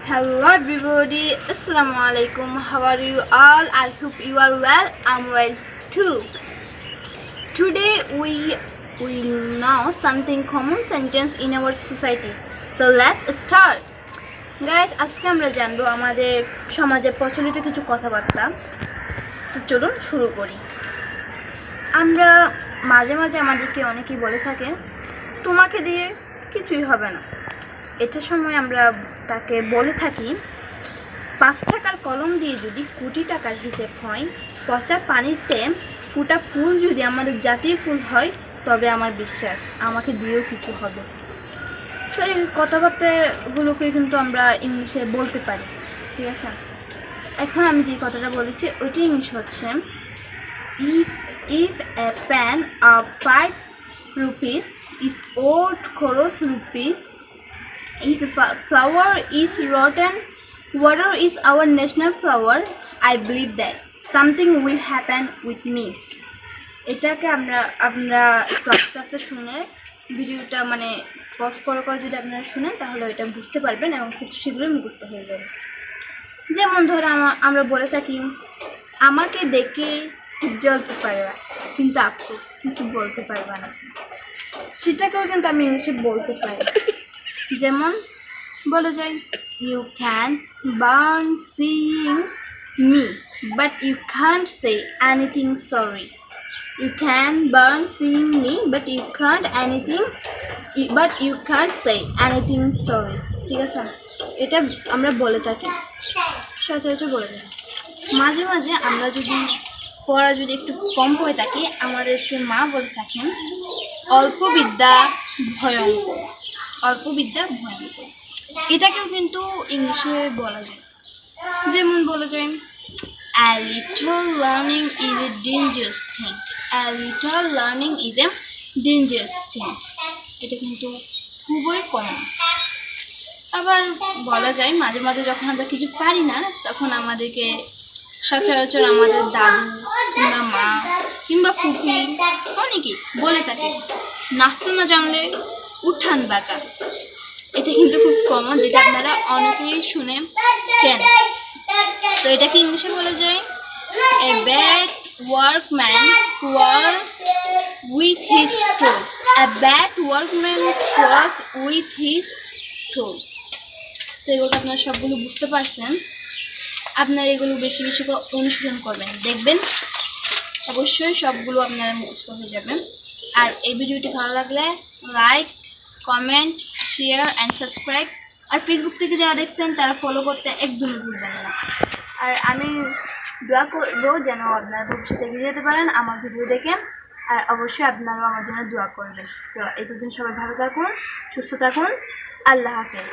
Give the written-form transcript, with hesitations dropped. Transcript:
Hello everybody, Assalamu alaikum. How are you all? I hope you are well. I'm well too. Today we will know something common sentence in our society. So let's start. Guys, আজকে আমরা জানবো আমাদের সমাজে প্রচলিত কিছু কথাবার্তা। তো চলুন শুরু করি। আমরা মাঝে মাঝে আমাদেরকে অনেকেই বলে থাকে তোমাকে দিয়ে কিছুই হবে না। এটা সময় আমরা তাকে বলে থাকি 5 টাকার কলম দিয়ে যদি কোটি টাকার হিসেব হয়, পচা পানিতে ফুটা ফুল যদি আমাদের জাতীয় ফুল হয়, তবে আমার বিশ্বাস আমাকে দিয়েও কিছু হবে। সেই কথাবার্তাগুলোকে কিন্তু আমরা ইংলিশে বলতে পারি, ঠিক আছে? এখন আমি যে কথাটা বলেছি ওইটি ইংলিশ হচ্ছে if a pen of 5 rupees is owed crores rupees, if a flower is rotten, water is our national flower, I believe that something will happen with me. এটাকে আমরা একটু আস্তে আস্তে শুনে ভিডিওটা মানে পজ করে যদি আপনারা শুনেন তাহলে এটা বুঝতে পারবেন এবং খুব শীঘ্রই মুখস্থ হয়ে যাবে। যেমন ধরো আমরা বলে থাকি আমাকে দেখে জ্বলতে পারবা কিন্তু আফসোস কিছু বলতে পারবা না, সেটাকেও কিন্তু আমি ইংলিশে বলতে পারি। যেমন বলা যায় you can burn seeing me but you can't say anything sorry. You can burn seeing me but you can't say anything sorry, ঠিক আছে? এটা আমরা বলে থাকি, সচরাচর বলে থাকি। মাঝে মাঝে আমরা যদি পড়া যদি একটু কম হয়ে থাকে আমাদেরকে মা বলে থাকেন অল্প বিদ্যা ভয়ঙ্কর, অল্প বিদ্যা ভয়ঙ্কর। এটাকেও কিন্তু ইংলিশে বলা যায়। যেমন বলা যায় a little learning is a dangerous thing, a little learning is a dangerous thing। এটা কিন্তু খুবই কমন। আবার বলা যায় মাঝে মাঝে যখন আমরা কিছু পারি না তখন আমাদেরকে সচরাচর আমাদের দাদু কিংবা মা কিংবা ফুফি অনেকেই বলে থাকে নাচতে না জানলে উঠান বাঁকা। এটা কিন্তু খুব কমন, যেটা আপনারা অনেকেই শুনেছেন। তো এটাকে ইংলিশে বলা যায় a bad workman was with his tools, a bad workman was with his tools. সেগুলো আপনারা সবগুলো বুঝতে পারছেন। আপনারা এগুলো বেশি বেশি করে অনুসরণ করবেন, দেখবেন অবশ্যই সবগুলো আপনারা মুখস্থ হয়ে যাবেন। আর এই ভিডিওটি ভালো লাগলে like, comment, share and subscribe. আর ফেসবুক থেকে যারা দেখছেন তারা ফলো করতে একদমই ভুলবেন না। আর আমি দোয়া করবো যেন আপনারা ভবিষ্যতে এগিয়ে যেতে পারেন আমার ভিডিও দেখে। আর অবশ্যই আপনারাও আমার জন্য দোয়া করবেন। তো এই পর্যন্ত সবাই ভালো থাকুন, সুস্থ থাকুন, আল্লাহ হাফেজ।